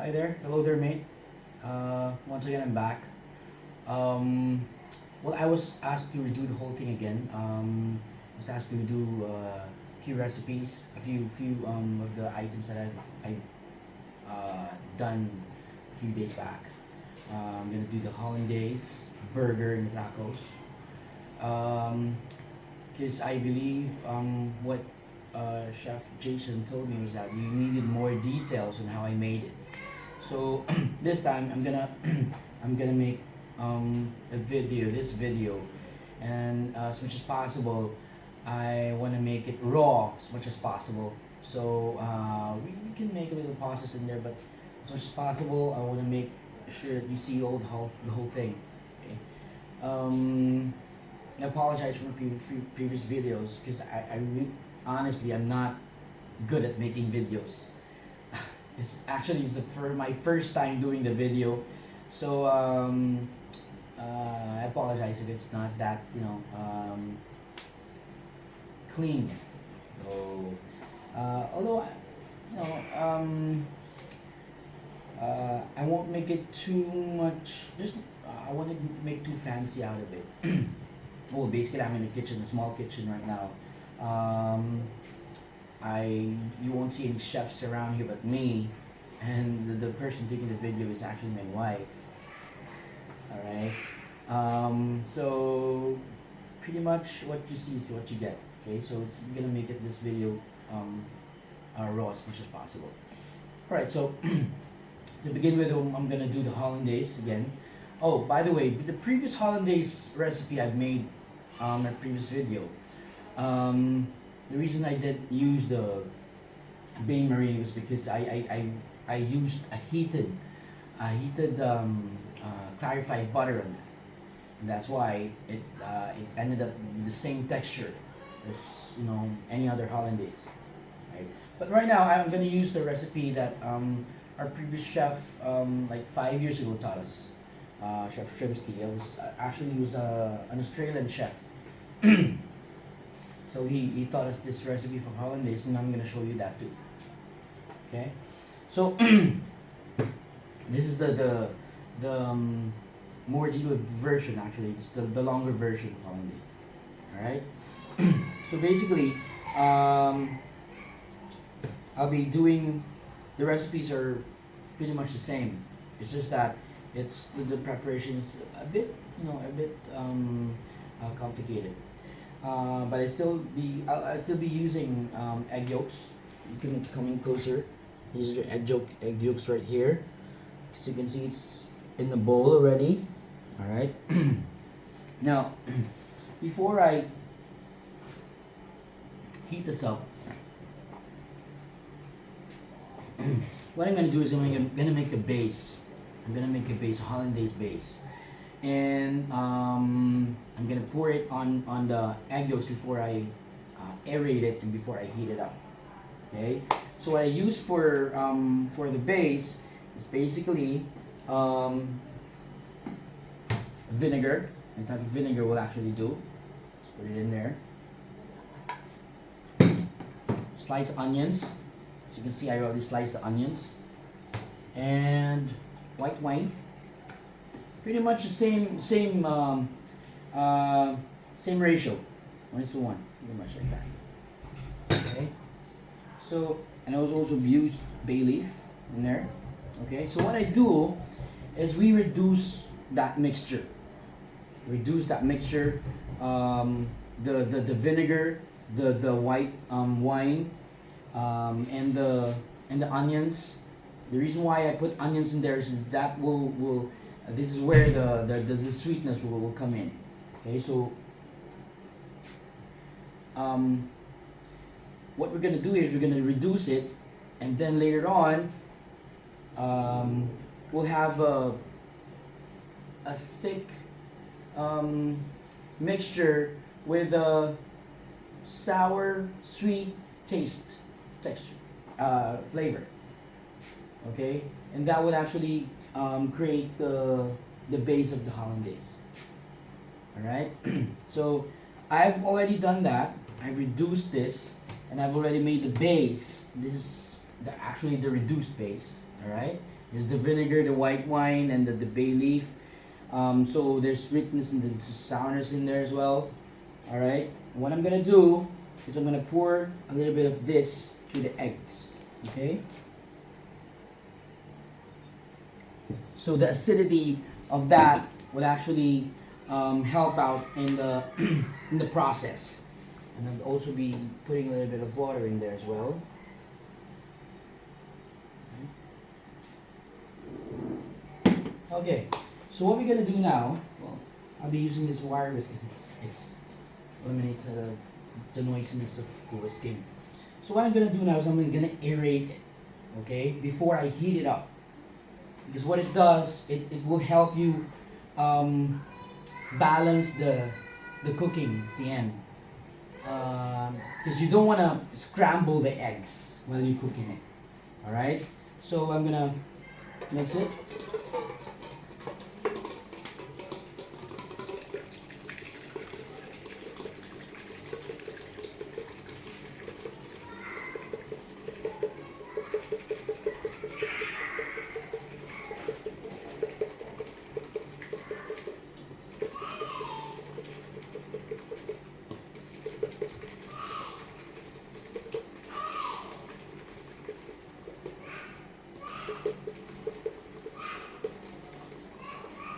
Hi there. Hello there, mate. Once again, I'm back. Um, well, I was asked to redo the whole thing again. I was asked to do a few recipes, a few of the items that I've done a few days back. I'm gonna do the Hollandaise burger and the tacos. Because I believe what Chef Jason told me was that you needed more details on how I made it. So this time I'm gonna I'm gonna make this video, and as much as possible, I want to make it raw as much as possible. So we can make a little process in there, but as much as possible, I want to make sure that you see the whole thing. Okay. I apologize for previous videos because honestly I'm not good at making videos. It's for my first time doing the video, so I apologize if it's not that clean. So although you know I won't make it too much. Just I want to make too fancy out of it. Well, basically, I'm in a kitchen, a small kitchen right now. You won't see any chefs around here but me, and the person taking the video is actually my wife. All right. So pretty much what you see is what you get. Okay. So it's gonna make this video raw as much as possible. All right. So to begin with, I'm gonna do the hollandaise again. Oh, by the way, the previous hollandaise recipe I've made in a previous video. The reason I didn't use the bain marie was because I used a heated clarified butter on it, and that's why it ended up with the same texture as any other hollandaise, right? But right now I'm going to use the recipe that our previous chef like 5 years ago taught us. Chef Shrimsky. He was an Australian chef. So he taught us this recipe for hollandaise, and I'm gonna show you that too. Okay, so this is the more detailed version. Actually, it's the longer version of hollandaise. All right. So basically, I'll be doing the recipes are pretty much the same. It's just that the preparation is a bit complicated. But I'll still be using egg yolks. You can come in closer. These are egg yolks right here. As you can see, it's in the bowl already. All right. Now, before I heat this up, what I'm gonna do is I'm gonna make a base. I'm gonna make a hollandaise base, and I'm gonna pour it on the egg yolks before I aerate it and before I heat it up. Okay. So what I use for the base is basically vinegar. Any type of vinegar will actually do. Just put it in there. Sliced onions. As you can see, I already sliced the onions. And white wine. Pretty much the same ratio, 1:1, pretty much like that. Okay. So, and I also used bay leaf in there. Okay. So what I do is we reduce that mixture. The vinegar, the white wine, and the onions. The reason why I put onions in there is that will this is where the sweetness will come in. Okay, so what we're gonna do is we're gonna reduce it, and then later on we'll have a thick mixture with a sour sweet texture flavor. Okay, and that would actually create the base of the hollandaise. All right. So I've already done that. I reduced this, and I've already made the base. This is actually the reduced base. All right. There's the vinegar, the white wine, and the bay leaf. So there's sweetness and there's sourness in there as well. All right. What I'm gonna do is I'm gonna pour a little bit of this to the eggs. Okay. So the acidity of that will actually help out in the in the process. And I'll also be putting a little bit of water in there as well. Okay, so what we're gonna do now, well, I'll be using this wire whisk because it's eliminates the noisiness of the whisking. So what I'm gonna do now is I'm gonna aerate it, okay, before I heat it up. Because what it does, it will help you balance the cooking, the end. Because you don't want to scramble the eggs while you're cooking it. Alright? So I'm gonna mix it.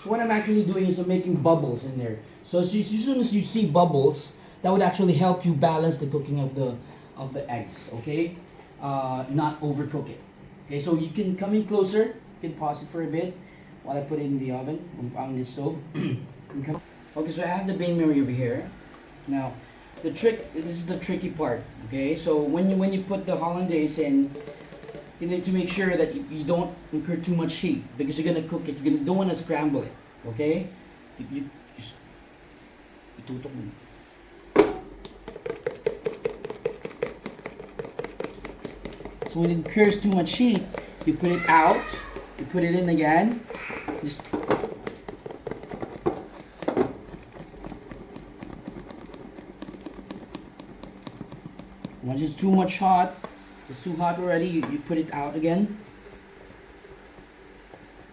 So what I'm actually doing is I'm making bubbles in there. So as soon as you see bubbles, that would actually help you balance the cooking of the eggs. Okay, not overcook it. Okay, so you can come in closer. You can pause it for a bit while I put it in the oven on the stove. Okay, so I have the bain marie over here. Now, this is the tricky part. Okay, so when you put the hollandaise in, you need to make sure that you don't incur too much heat because you're gonna cook it. Don't want to scramble it. Okay? Itutok mo. So when it incurs too much heat, you put it out. You put it in again. Just once it's too much hot. It's too hot already, you put it out again.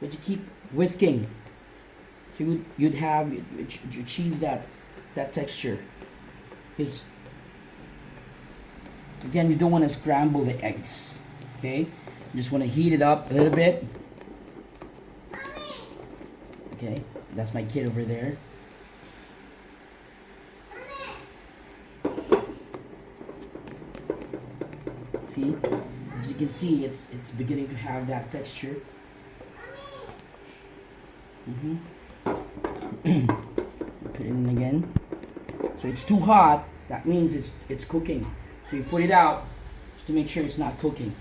But you keep whisking. So you'd achieve that texture. Because again, you don't want to scramble the eggs. Okay? You just want to heat it up a little bit. Okay, that's my kid over there. See, as you can see, it's beginning to have that texture. Put it in again. So it's too hot. That means it's cooking. So you put it out just to make sure it's not cooking.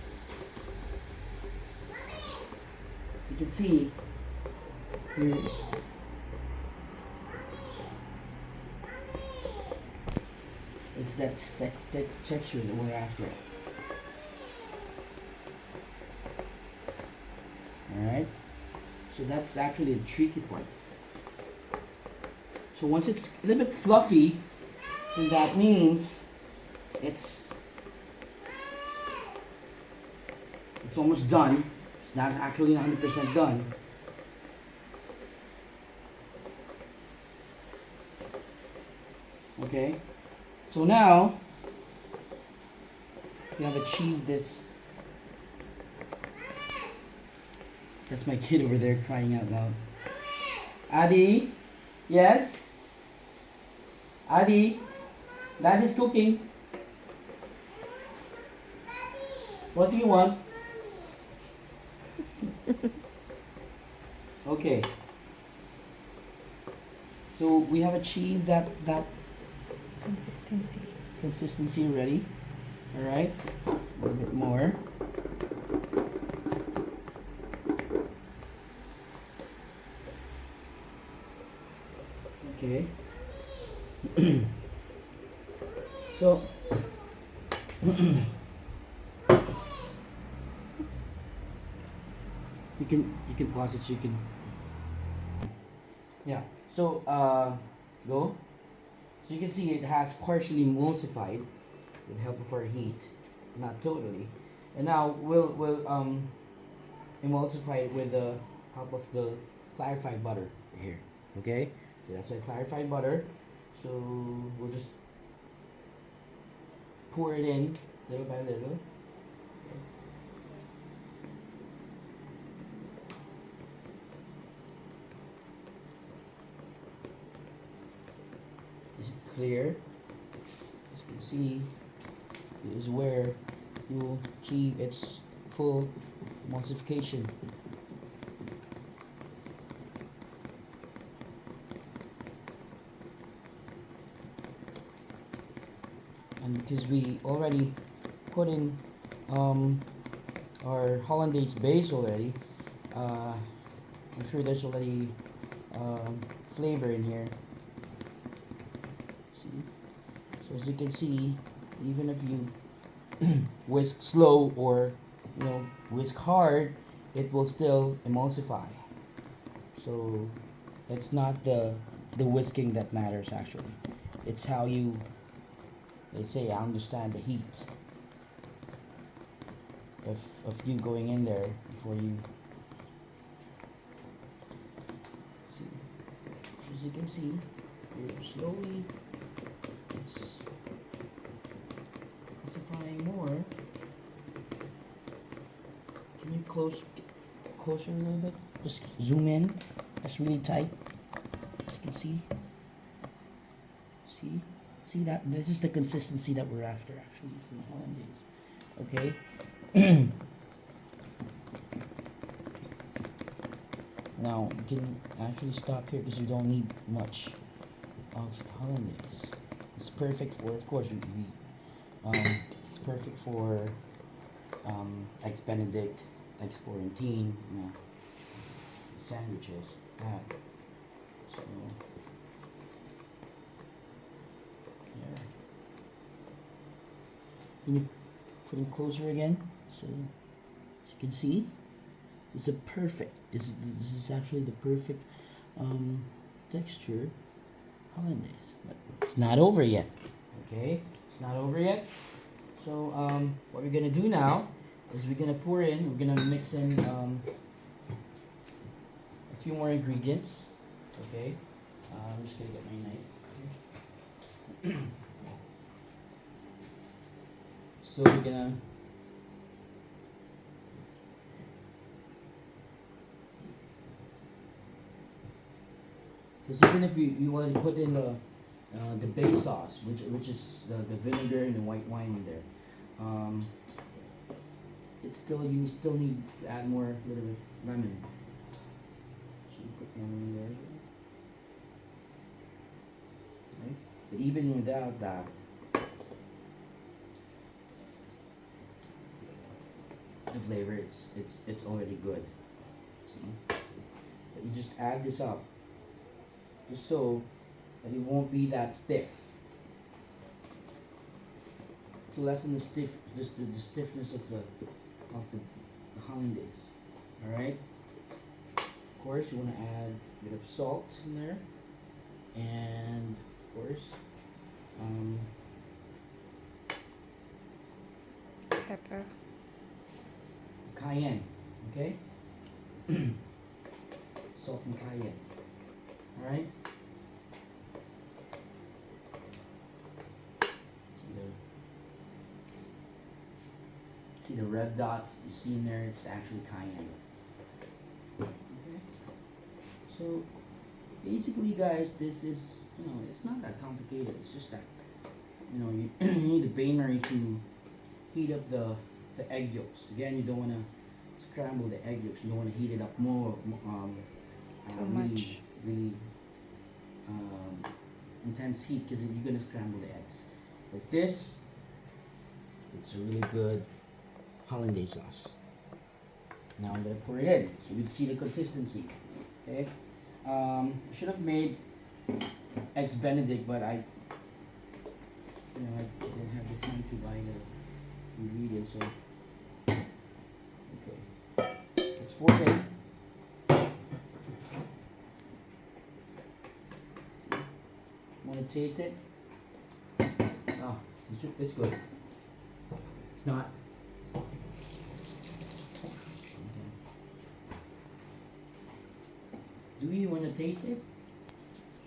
As you can see, it's that texture that we're after. Alright, so that's actually the tricky part. So once it's a little bit fluffy, then that means it's almost done. It's not actually 100% done. Okay, so now we have achieved this. That's my kid over there crying out loud. Adi? Yes? Adi? Daddy's cooking. What do you want? Okay. So we have achieved that consistency already. Alright. A little bit more. Okay. So you can pause it so you can, yeah. So go. So you can see it has partially emulsified with help of our heat, not totally. And now we'll emulsify it with the help of the clarified butter here. Okay, so that's a clarified butter. So we'll just pour it in little by little. Is it clear? As you can see, this is where you will achieve its full emulsification. And because we already put in our hollandaise base already, I'm sure there's already flavor in here. See? So as you can see, even if you whisk slow or whisk hard, it will still emulsify. So it's not the whisking that matters actually. It's how you, they say, I understand the heat of you going in there before you see. As you can see, you're slowly it's emulsifying more. Can you closer a little bit? Just zoom in. That's really tight. As you can see. See that? This is the consistency that we're after actually from Hollandaise. Okay? Now you can actually stop here because you don't need much of Hollandaise. It's perfect for, of course, it's perfect for eggs Benedict, eggs Florentine, sandwiches. So. Let me put it closer again, so as you can see, it's a perfect. This is actually the perfect texture hollandaise, but it's not over yet. Okay, it's not over yet. So what we're gonna do now is we're gonna pour in. We're gonna mix in a few more ingredients. Okay, I'm just gonna get my knife. So we're gonna because even if you want to put in the base sauce, which is the vinegar and the white wine in there, it's still, you still need to add more little bit of lemon. So you put lemon in there. Right? But even without that, the flavor, it's already good. See? But you just add this up, just so that it won't be that stiff. To lessen the stiffness of the hollandaise. All right. Of course, you want to add a bit of salt in there, and of course, pepper. Cayenne, okay? Salt and cayenne. Alright? See the red dots you see in there? It's actually cayenne. Okay? So basically, guys, this is, it's not that complicated. It's just that, you you need a bain-marie to heat up the egg yolks. Again, you don't want to scramble the egg yolks. You don't want to heat it up more, much. really intense heat, because you're gonna scramble the eggs. But this, it's a really good hollandaise sauce. Now I'm gonna pour it in, so you can see the consistency. Okay, I should have made eggs Benedict, but I didn't have the time to buy the ingredients. So okay, let's pour it in. Want to taste it? Oh, it's good. It's not. Okay. Do you want to taste it?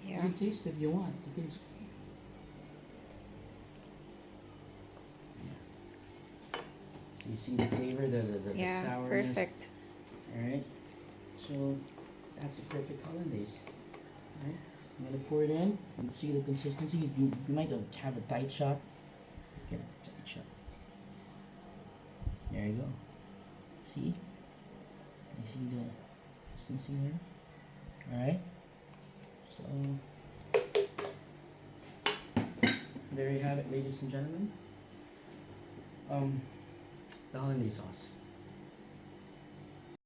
You Yeah. can taste if you want. You can. You see the flavor, the Yeah, sourness. perfect. All right. So that's a perfect hollandaise. All right. I'm gonna pour it in. You can see the consistency. You might have a tight shot. Get a tight shot. There you go. See? You see the consistency there? All right. So there you have it, ladies and gentlemen. The hollandaise sauce.